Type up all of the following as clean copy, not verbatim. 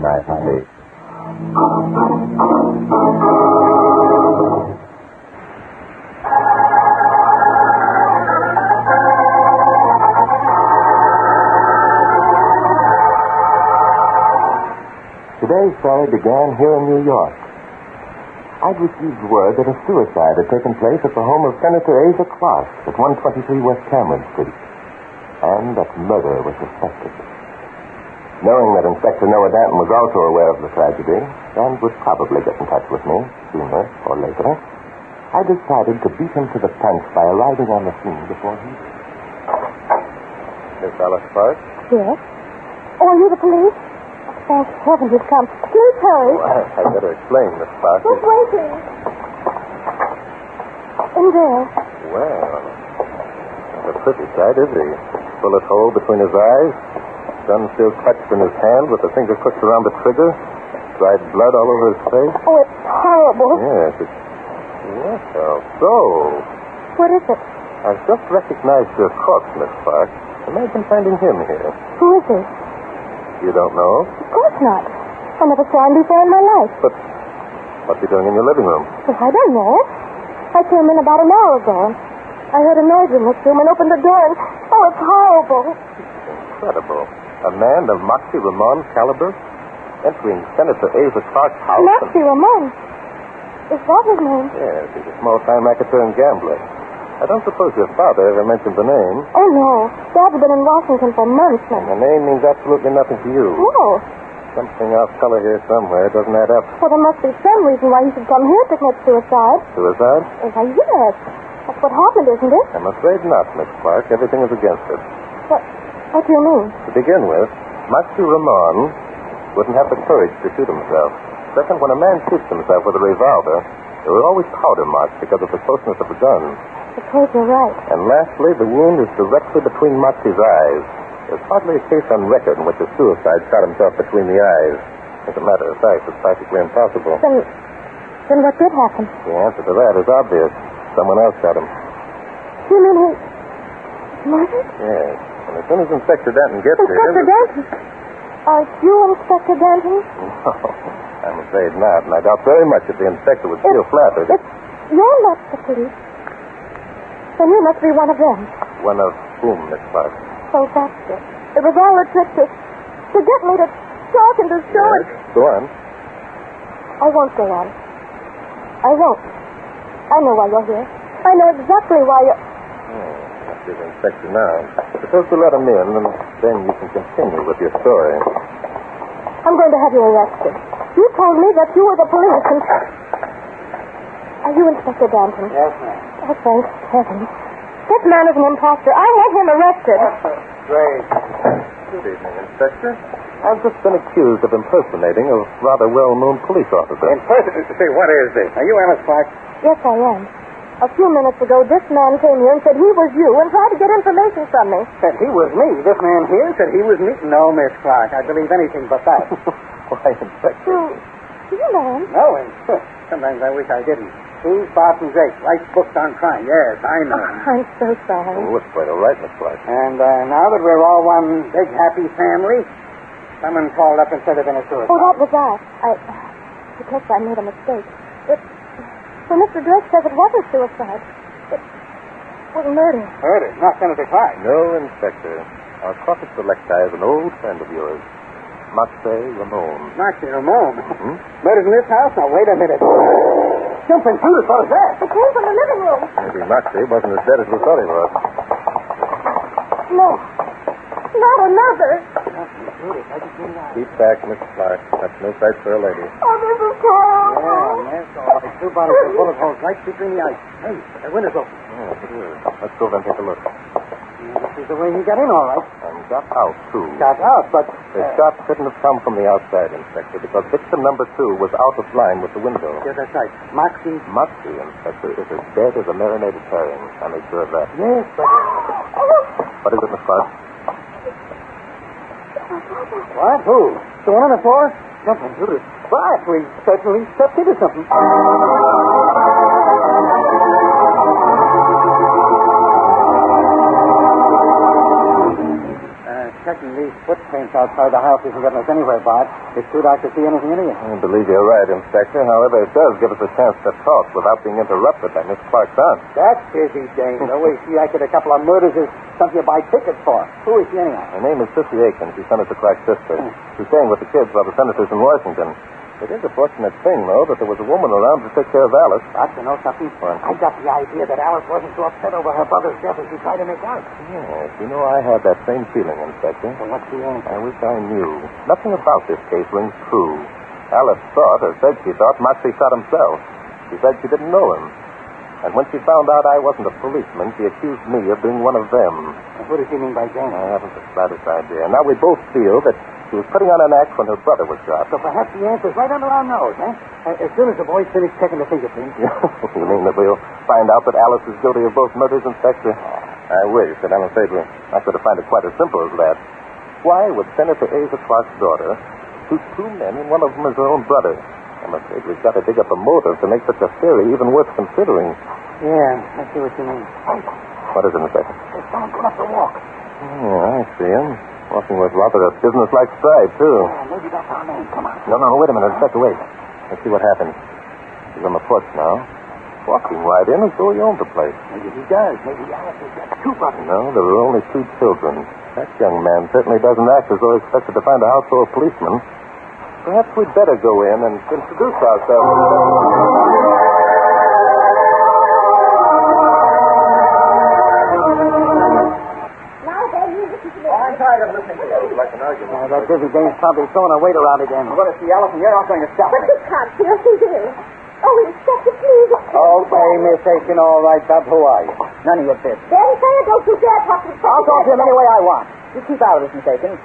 night, Steve. Today's story began here in New York. I'd received word that a suicide had taken place at the home of Senator Asa Clark at 123 West Cameron Street, and that murder was suspected. Knowing that Inspector Noah Danton was also aware of the tragedy and would probably get in touch with me sooner or later, I decided to beat him to the punch by arriving on the scene before he did. Miss Alice Clark? Yes? Oh, are you the police? Thank heaven you've come. Please hurry. Oh, I'd better explain, Miss Clark. Just wait, please. In there. Well, not a pretty sight, is he? Bullet hole between his eyes, gun still clutched in his hand with the finger crooked around the trigger, dried blood all over his face. Oh, it's horrible. Yes, it's... Yes, well, so... What is it? I've just recognized your corpse, Miss Clark. Imagine finding him here. Who is he? You don't know? Of course not. I never saw him before in my life. But what's he doing in your living room? Well, I don't know. I came in about an hour ago. I heard a noise in this room and opened the door and... Oh, it's horrible. Incredible. A man of Moxie Ramon's caliber entering Senator Asa Clark's house. Moxie Ramon? Is that his name? Yes, he's a small-time racketeer and gambler. I don't suppose your father ever mentioned the name. Oh, no. Dad's been in Washington for months now. And the name means absolutely nothing to you. No. Something off color here somewhere. It doesn't add up. Well, there must be some reason why he should come here to commit suicide. Suicide? Why, yes. That's what happened, isn't it? I'm afraid not, Miss Clark. Everything is against it. What do you mean? To begin with, Moxie Ramon wouldn't have the courage to shoot himself. Second, when a man shoots himself with a revolver, there are always powder marks because of the closeness of the gun. I suppose you're right. And lastly, the wound is directly between Moxie's eyes. There's hardly a case on record in which a suicide shot himself between the eyes. As a matter of fact, it's practically impossible. Then what did happen? The answer to that is obvious. Someone else shot him. You mean he... murdered? Yes. And as soon as Inspector Danton gets here... Inspector Danton? Are you Inspector Danton? No, I'm afraid not. And I doubt very much if the inspector would feel flattered. You're not the police. Then you must be one of them. One of whom, Miss Clark? So that's it. It was all a trick to get me to talk and to show it. Go on. I won't go on. I won't. I know why you're here. I know exactly why you're... Must be the inspector now. Suppose we let him in, and then you can continue with your story. I'm going to have you arrested. You told me that you were the police, and... Are you Inspector Danton? Yes, ma'am. Oh, thank heaven. This man is an imposter. I want him arrested. Great. Good evening, Inspector. I've just been accused of impersonating a rather well-known police officer. Say, what is this? Are you Alice Clark? Yes, I am. A few minutes ago, this man came here and said he was you and tried to get information from me. Said he was me. This man here said he was me. No, Miss Clark. I believe anything but that. Why, Inspector? Do you know him? No, and sometimes I wish I didn't. He's Barton Drake, writes books on crime. Yes, I know him. I'm so sorry. Oh, it's quite all right, Miss Clark. And now that we're all one big happy family, someone called up and said there'd been a suicide. Oh, that was I guess I made a mistake. Well, Mr. Drake says it wasn't suicide. It was murder. Murder, not Senator Clark. No, Inspector. Our corpus selecti is an old friend of yours, Moxie Ramon. Moxie Ramon? Hmm? Murdered in this house? Now, wait a minute. Jumping through as far as that. It came from the living room. Maybe Moxie wasn't as dead as we thought he was. No. Not another. Keep back, Miss Clark. That's no sight for a lady. Oh, this is terrible. Yes, all right. Two bodies with bullet holes right between the eyes. Hey, the window's open. Oh, good. Let's go over and take a look. This is the way he got in, all right. And got out, too. Got out, but... The shot couldn't have come from the outside, Inspector, because victim number 2 was out of line with the window. Yes, that's right. Moxie? Moxie, Inspector, is as dead as a marinated herring. I made sure of that. Yes, but... What is it, Miss Clark? What? Who? The one on the floor? Nothing to this. But we certainly stepped into something. certain these footprints outside the house isn't getting us anywhere, Bart. It's too dark to see anything in here. I believe you're right, Inspector. However, it does give us a chance to talk without being interrupted by Miss Clark's aunt. That's busy, Dane. The way she acted a couple of murders is something you buy tickets for. Who is she anyhow? Her name is Sissy Aiken. She's Senator Clark's sister. She's staying with the kids while the senator's in Washington. It is a fortunate thing, though, that there was a woman around to take care of Alice. Bart, you know something? What? I got the idea that Alice wasn't so upset over her brother's death as she tried to make out. Yes, you know, I had that same feeling, Inspector. Well, what's the answer? I wish I knew. Nothing about this case rings true. Alice thought, or said she thought, Moxie shot himself. She said she didn't know him. And when she found out I wasn't a policeman, she accused me of being one of them. And what does she mean by Jane? I haven't the slightest idea. Now we both feel that she was putting on an act when her brother was shot. So perhaps the answer's right under our nose, eh? As soon as the boys finish checking the fingerprints. You mean that we'll find out that Alice is guilty of both murders, Inspector? I wish, but I'm afraid I could have found it quite as simple as that. Why would Senator Asa Clark's daughter shoot two men and one of them is her own brother? I'm afraid we've got to dig up a motive to make such a theory even worth considering. Yeah, I see what you mean. Hey, what is it, Inspector? there's someone coming up the walk. Yeah, I see him. Walking with rather a business-like stride, too. Yeah, maybe that's our man. Come on. No, wait a minute. Inspector, wait. Let's see what happens. He's on the porch now. Walking right in as though he owned the place. Maybe he does. Maybe Alice has got two brothers. No, there are only two children. That young man certainly doesn't act as though he expected to find a house full of policemen. Perhaps we'd better go in and introduce ourselves. I'm tired of listening to you. Like an argument. That busy dame's probably throwing her weight around again. I'm going to see Alice, and you're not going to stop But me. you can't see her. She's ill. Oh, Inspector, please. Okay, Miss Aiken, all right, Bub. Who are you? None of your business. Then say it. Don't you dare talk to the I'll talk to him any way I want. You keep out of this, Miss Aiken.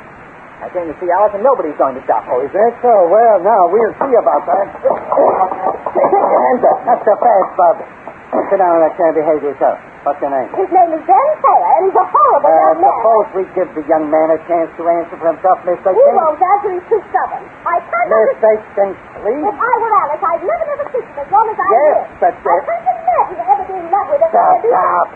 I came to see Alice, and nobody's going to stop. Oh, is that so? Well, now, we'll see about that. Take your hands up. That's so fast, Bub. Sit down in that chair and behave yourself. What's your name? His name is Ben Thayer, and he's a horrible young man. Suppose we give the young man a chance to answer for himself, Miss He Aiken. won't answer. He's too stubborn. I can't Miss Aiken, please. If I were Alice, I'd never kiss him as long as I Yes, live. but... I can't imagine ever being in love with him. Stop.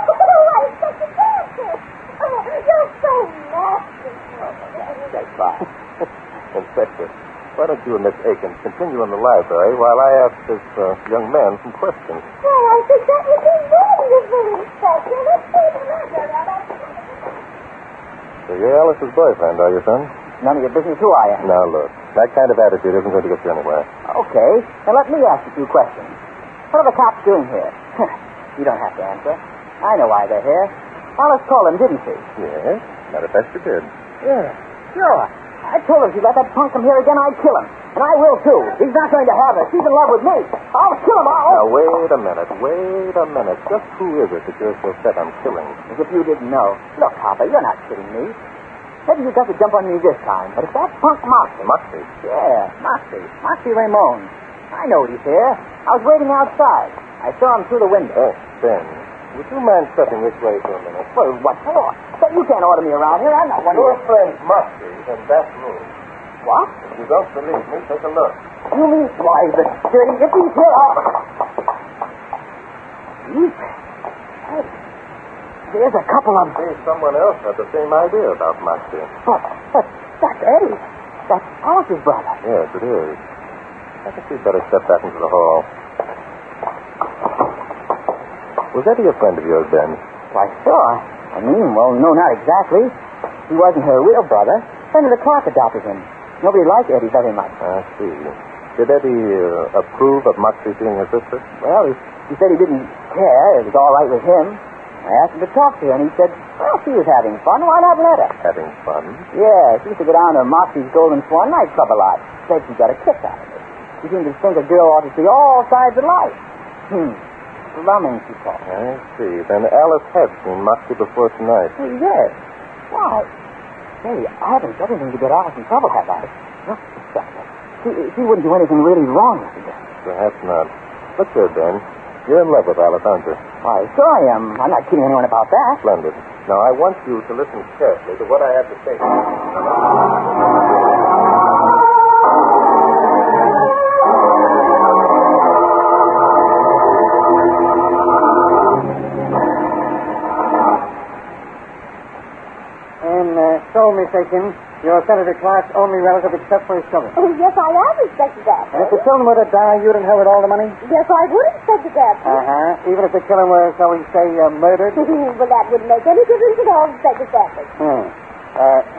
Oh, I expect to dance it. Oh, you're so nasty. That's fine. Inspector, why don't you and Miss Aiken continue in the library while I ask this young man some questions? Well, I think that would be wonderful, Inspector. Let's see the library. So you're Alice's boyfriend, are you, son? None of your business who I am. Now, look, that kind of attitude isn't going to get you anywhere. Okay. Now let me ask a few questions. What are the cops doing here? You don't have to answer. I know why they're here. Alice called them, didn't she? Yes, matter of fact, you did. Yeah, sure. I told her if she let that punk come here again, I'd kill him. And I will, too. He's not going to have her. She's in love with me. I'll kill him. Now, wait a minute. Just who is it that you're so set on killing? As if you didn't know. Look, Hopper, you're not kidding me. Maybe you got to jump on me this time. But if that punk Moxie... Moxie? Yeah, Moxie. Moxie Ramon. I know he's here. I was waiting outside. I saw him through the window. Oh, Ben, would you mind stepping this way for a minute? Well, what for? But you can't order me around here. I'm not one of Your your... friend Moxie's in that room. What? If you don't believe me, take a look. You mean... Why, the dirty... If he's here, Jeez. Hey, there's a couple of... See, someone else had the same idea about Moxie. But that's Eddie. That's Alice's brother. Yes, it is. I think we'd better step back into the hall. Was Eddie a friend of yours, Ben? Why, sure. I mean, well, no, not exactly. He wasn't her real brother. Senator Clark adopted him. Nobody liked Eddie very much. I see. Did Eddie approve of Moxie seeing her sister? Well, he said he didn't care. It was all right with him. I asked him to talk to her, and he said, well, she was having fun. Why not let her? Having fun? Yeah, she used to go down to Moxie's Golden Swan nightclub a lot. Said she got a kick out of it. She seemed to think a girl ought to see all sides of life. Slumming, she called it. I see. Then Alice had seen Moxie before tonight. Yes. Why? Say, I haven't said anything to get Alice in trouble, have I? No, she wouldn't do anything really wrong with me. Perhaps not. Look here, Ben. You're in love with Alice, aren't you? Why, sure I am. I'm not kidding anyone about that. Splendid. Now, I want you to listen carefully to what I have to say. so, Miss Aiken. You're Senator Clark's only relative except for his children. Oh, yes, I am Inspector Dapper. And if the children were to die, you'd inherit all the money? Yes, I would, Inspector Dapper. Uh-huh. Even if the killer were, shall we say, murdered? Well, that wouldn't make any difference at all, Inspector Dapper.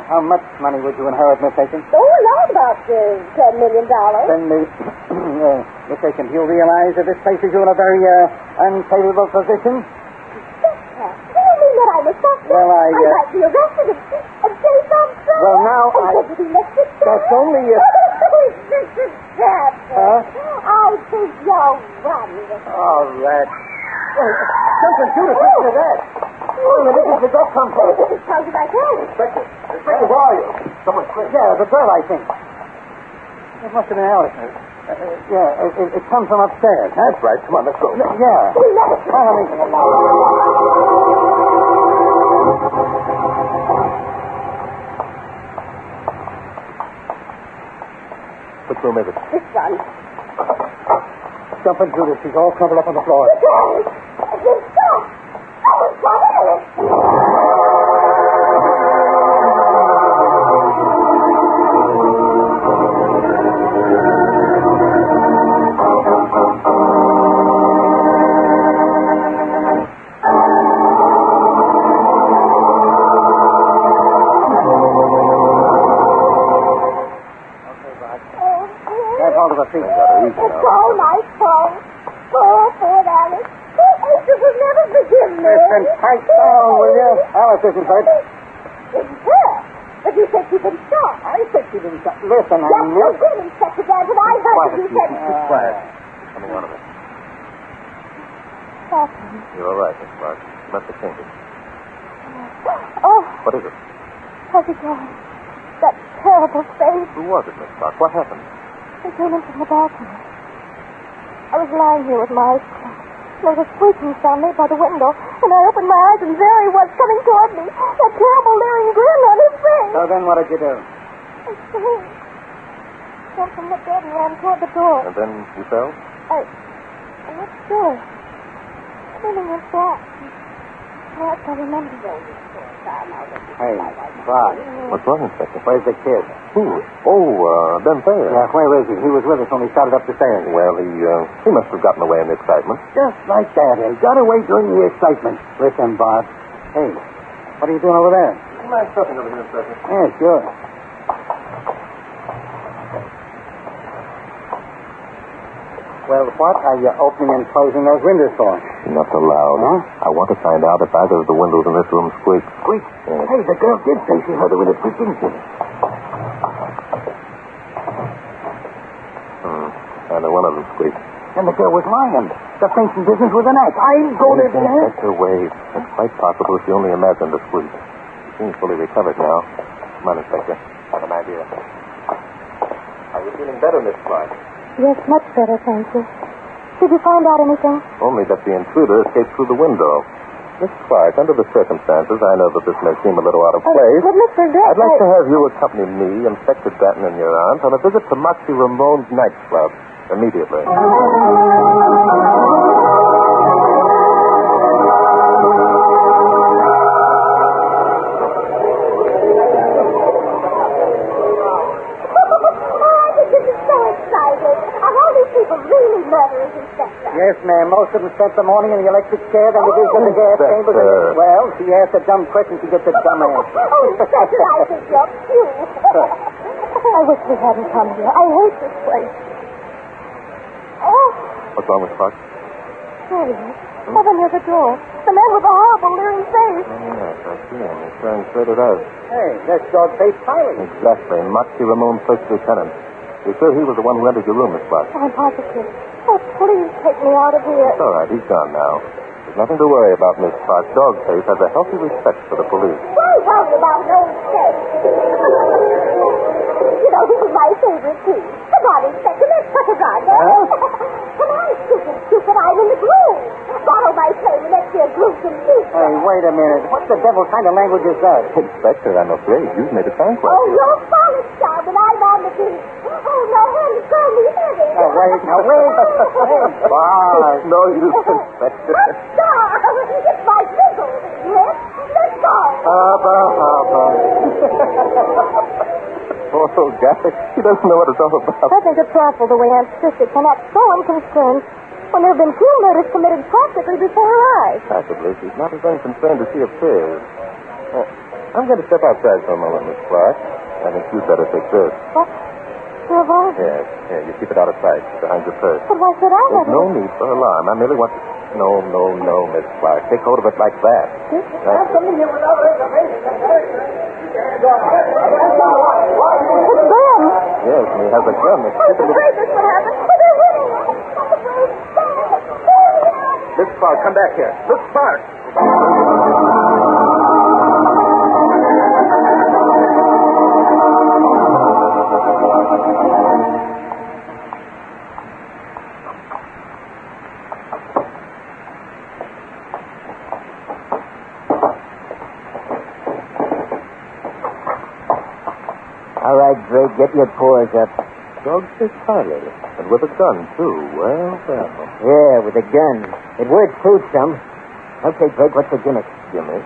How much money would you inherit, Miss Aiken? Oh, around about $10 million. Miss Aiken, do you realize that this places you in a very unfavorable position? Do you mean that I'm a suspect? Well, I might be arrested and placed on trial. Well, now, and be elected. That's only Mr. Dapper. Huh? I think you're wonderful. Oh, that. Something, Judith, listen to that. Where did that come from? It sounds like hell. Inspector, where are you? Someone screamed. Yeah, the girl, I think. It must have been Alice. It comes from upstairs. Huh? That's right. Come on, let's go. Yeah. Follow me. Which room is it? This one. Jumping, Judith. She's all crumpled up on the floor. Stop! It's all my fault. Poor Alice. Angel will never forgive me. Listen, pipe down, will you? Alice isn't hurt. Isn't hurt? But you said she'd been shot. I said she didn't shot. Listen, I Yes, knew. you did, Inspector Gadget. I heard what you said. Quiet. Coming out of it. Catherine. You're all right, Miss Clark. You must have fainted. Oh, What is it? how's it going? That terrible face. Who was it, Miss Clark? What happened? He came in from the balcony. I was lying here with my eyes closed. There was a squeaking sound made by the window, and I opened my eyes, and there he was coming toward me, that terrible leering grin on his face. So then what did you do? I screamed. Jumped from the bed and ran toward the door. And then you fell? I'm not sure. Feeling was black. Perhaps I remember those. Hey, Bob. What's wrong, Inspector? Where's the kid? Who? Oh, Ben Thayer. Yeah, where is he? He was with us when we started up the stairs. Well, he must have gotten away in the excitement. Just like that. He got away during the excitement. Listen, Bob. Hey, what are you doing over there? Do you mind stepping over here, Inspector? Yeah, sure. Well, what are you opening and closing those windows for? Not so loud. Huh? I want to find out if either of the windows in this room squeak. Squeak? Yes. Hey, the girl did say she heard the window squeak, didn't she? Neither one of them squeaked. And the girl was lying. The fainting business was an act. I ain't going to... Inspector, wait. It's quite possible she only imagined the squeak. She seems fully recovered now. Come on, Inspector. I have an idea. Are you feeling better, Miss Clark? Yes, much better, thank you. Did you find out anything? Only that the intruder escaped through the window. Miss Clark, under the circumstances, I know that this may seem a little out of place. But Mr. Drake, I'd like to have you accompany me, Inspector Batten, and your aunt on a visit to Moxie Ramone's nightclub immediately. Yes, ma'am. Most of them spent the morning in the electric chair, then the visit to the gas chambers. Well, she asked a dumb question, she gets a dumb answer. Oh, Inspector, I think you're cute. I wish we hadn't come here. I hate this place. Oh. What's wrong with Clark? There he is. Over near the door. The man with the horrible leering face. Yes, I see him. He's staring straight at us. Hey, that's dog-faced Pilot. Exactly. Moxie Ramone, first lieutenant. You sure he was the one who entered your room, Miss Clark? I'm positive. Oh, please take me out of here. It's all right. He's gone now. There's nothing to worry about, Miss Clark. Dogface has a healthy respect for the police. Don't tell me about no mistake. You know, this is my favorite tea. Come on, Inspector, let's put it on, eh? Come on, stupid, I'm in the groove. Borrow my flame and let's see a gruesome tea. Hey, wait a minute. What the devil kind of language is that? Inspector, I'm afraid you've made a sound Oh, you're falling down and I'm on the beat. Oh, now, honey, throw me heavy. Now, wait. Boss. No use, Inspector. Stop! It's my fiddle. Yes, let's go. Poor old guy. He doesn't know what it's all about. I think it's awful the way Aunt Sissy can act so unconcerned when there have been 2 murders committed practically before her eyes. Possibly. She's not as unconcerned as she appears. I'm going to step outside for a moment, Miss Clark. I think you'd better take this. What? The revolver? Yes. Here, you keep it out of sight behind your purse. But why should I have There's no need for alarm. I merely want to... No, Miss Clark. Take hold of it like that. That's something you without reservation. It's Ben! Yes, and he has a gun. I was afraid this would happen. But they're hitting us. Miss Clark, come back here. Miss Clark! All right, Drake, get your paws up. Dog says Tyler. And with a gun, too. Well. Yeah, with a gun. It works too, chum. Okay, Drake, what's the gimmick? Gimmick?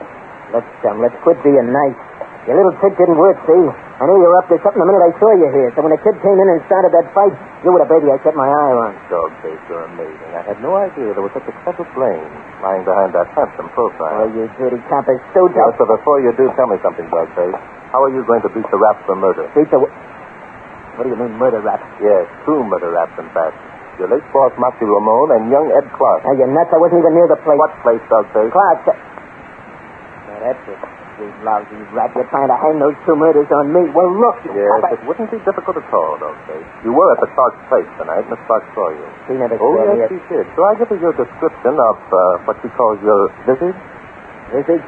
Let's quit being nice. Your little trick didn't work, see? I knew you were up to something the minute I saw you here. So when the kid came in and started that fight, you were the baby I set my eye on. Dog face, you're amazing. I had no idea there was such a clever brain lying behind that handsome profile. Oh, you dirty cop is so Yes, so before you do, tell me something, Dog face. How are you going to beat the rap for murder? Beat the... What do you mean, murder rap? Yes, 2 murder raps, in fact. Your late boss, Moxie Ramon, and young Ed Clark. Are you nuts? I wasn't even near the place. What place, Dog face? Clark. Now, that's it. You lousy rat. You're trying to hang those 2 murders on me. Well, look. Yes, it wouldn't be difficult at all, Dog face. You were at the Clark's place tonight. Miss Clark saw you. She never Oh, saw me. yes, she did. So I give her your description of what she calls your visage? Visage?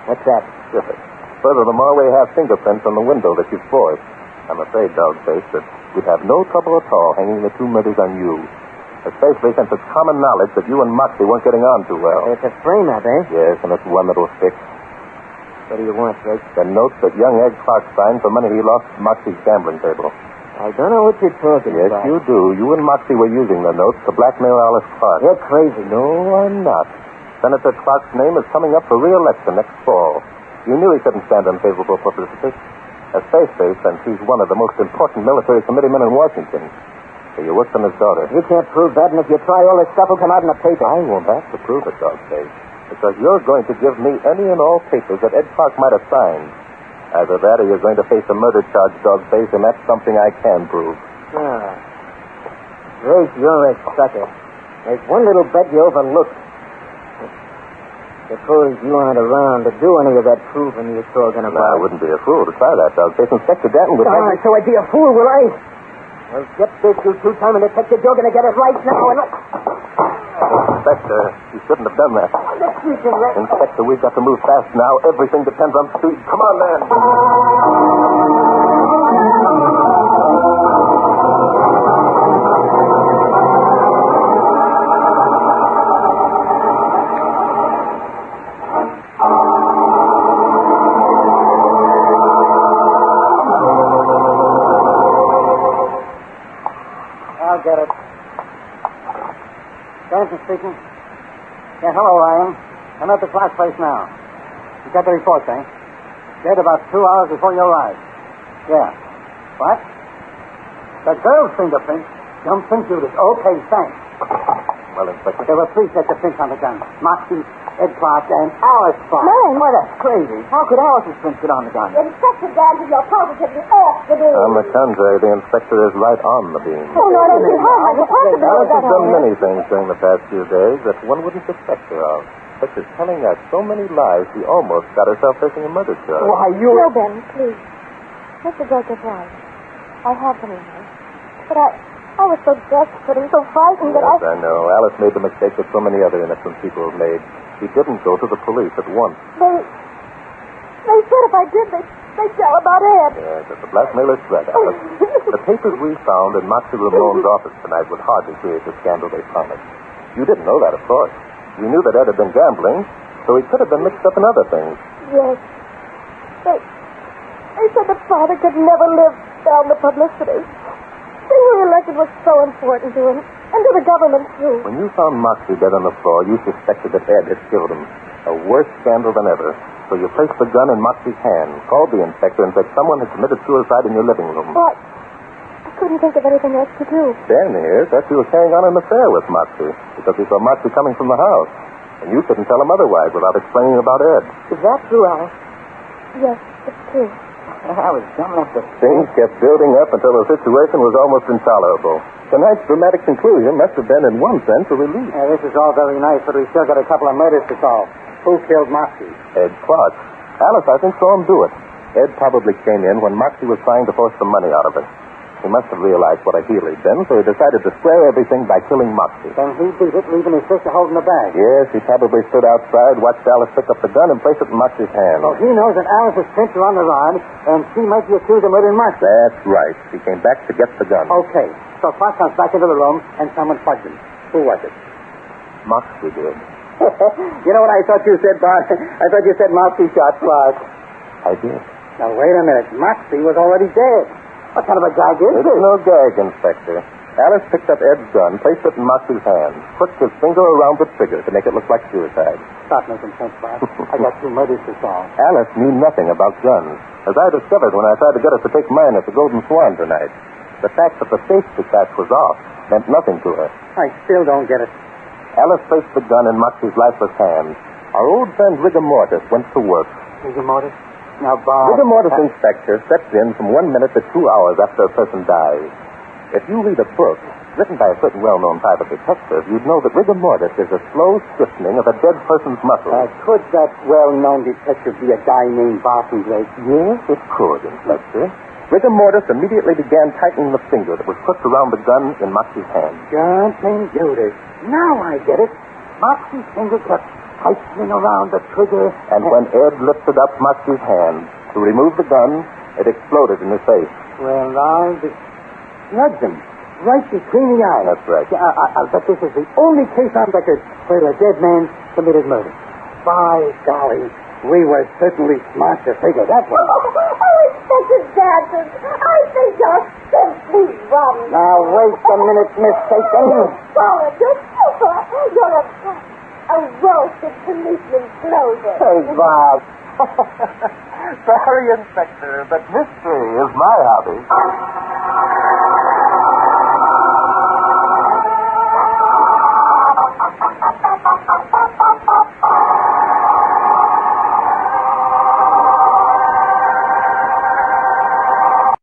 What's that? Terrific. Further, the Marway have fingerprints on the window that you forced. I'm afraid, Dogface, that we'd have no trouble at all hanging the 2 murders on you. Especially since it's common knowledge that you and Moxie weren't getting on too well. It's a frame-up, eh? Yes, and it's one that'll stick. What do you want, Drake? The note that young Ed Clark signed for money he lost at Moxie's gambling table. I don't know what you're talking Yes, about. you do. You and Moxie were using the notes to blackmail Alice Clark. You're crazy. No, I'm not. Senator Clark's name is coming up for re-election next fall. You knew he couldn't stand unfavorable publicity. As Face-Face, since he's one of the most important military committeemen in Washington. So you worked on his daughter. You can't prove that, and if you try, all this stuff will come out in the paper. I won't have to prove it, Dogface. Because you're going to give me any and all papers that Ed Clark might have signed. Either that or you're going to face a murder charge, Dogface, and that's something I can prove. Ah. Drake, you're a sucker. There's one little bet you overlooked. Suppose you aren't around to do any of that proving you're talking about. I wouldn't be a fool to try that, Dogface. Inspector Danton would have... So I'd be a fool, will I? Well, get this, you 2-timing detective. You're going to get it right now. And Inspector, you shouldn't have done that. Inspector, we've got to move fast now. Everything depends on speed. Come on, man. I'll get it. Johnson speaking. Yeah, hello, Ryan. I'm at the Clark place now. You got the report, eh? Dead about 2 hours before you arrived. Yeah. What? The girl's fingerprints? Don't think you did. Okay, thanks. Well, Inspector. There were 3 sets of prints on the gun. Moxie, Ed Clark, and Alice Clark. Man. Why, that's crazy. How could Alice's prints get on the gun? Inspector Danton, you're positively off the beam. On the contrary, the inspector is right on the beam. Oh, no, I don't see how. What's the possibility Alice of has that? done many things during the past few days that one wouldn't suspect her of. Such as telling us so many lies she almost got herself facing a murder charge. Why, you... No, Ben, please. Mr. Drake is right. I have been in there. But I was so desperate and so frightened that Yes, I know. Alice made the mistake that so many other innocent people have made. She didn't go to the police at once. They said if I did, they'd tell about Ed. Yes, it's a blackmailer's threat, Alice. The papers we found in Moxie Ramon's office tonight would hardly create the scandal they promised. You didn't know that, of course. You knew that Ed had been gambling, so he could have been mixed up in other things. Yes. They said that Father could never live down the publicity. Being re-elected was so important to him, and to the government, too. When you found Moxie dead on the floor, you suspected that Ed had killed him. A worse scandal than ever. so you placed the gun in Moxie's hand, called the inspector, and said someone had committed suicide in your living room. Well, I couldn't think of anything else to do. Dan here thought you were carrying on an affair with Moxie because he saw Moxie coming from the house. And you couldn't tell him otherwise without explaining about Ed. Is that true, Alice? Yes, it's true. I was dumb enough to... Things kept building up until the situation was almost intolerable. Tonight's dramatic conclusion must have been, in one sense, a relief. This is all very nice, but we still got a couple of murders to solve. Who killed Moxie? Ed Clark. Alice, I think, saw him do it. Ed probably came in when Moxie was trying to force some money out of it. He must have realized what a heel he'd been, so he decided to square everything by killing Moxie. Then he beat it, leaving his sister holding the bag. Yes, he probably stood outside, watched Alice pick up the gun and place it in Moxie's hand. So he knows that Alice's prints are on the rod, and she might be accused of murdering Moxie. That's right. He came back to get the gun. Okay. So Clark comes back into the room, and someone plugged him. Who was it? Moxie did. You know what I thought you said, Bart? I thought you said Moxie shot Clark. I did. Now, wait a minute. Moxie was already dead. What kind of a gag is It's this? no gag, Inspector. Alice picked up Ed's gun, placed it in Moxie's hand, crooked his finger around the trigger to make it look like suicide. Stop making sense, Bart. I got 2 murders to solve. Alice knew nothing about guns, as I discovered when I tried to get her to take mine at the Golden Swan tonight. The fact that the safety catch was off meant nothing to her. I still don't get it. Alice placed the gun in Moxie's lifeless hand. Our old friend Rigor Mortis went to work. Rigor Mortis? Now, Bart... Rigor Mortis, Inspector, steps in from 1 minute to 2 hours after a person dies. If you read a book written by a certain well-known private detective, you'd know that rigor mortis is a slow stiffening of a dead person's muscles. Could that well-known detective be a guy named Barton Drake? Yes, it could, Inspector. Rigor mortis immediately began tightening the finger that was crooked around the gun in Moxie's hand. Jumping Judas. Now I get it. Moxie's finger kept tightening around the trigger. And when Ed lifted up Moxie's hand to remove the gun, it exploded in his face. Well, I'll just snug him right between the eyes. That's right. I'll bet this is the only case on record where a dead man committed murder. By golly, we were certainly smart to figure that one. Oh, Inspector Danton, I think you're simply rotten. Now, wait a minute, Miss Satan. You're solid. You're super. You're a roasted policeman's clover. Hey, Bob. Sorry, Inspector, but mystery is my hobby.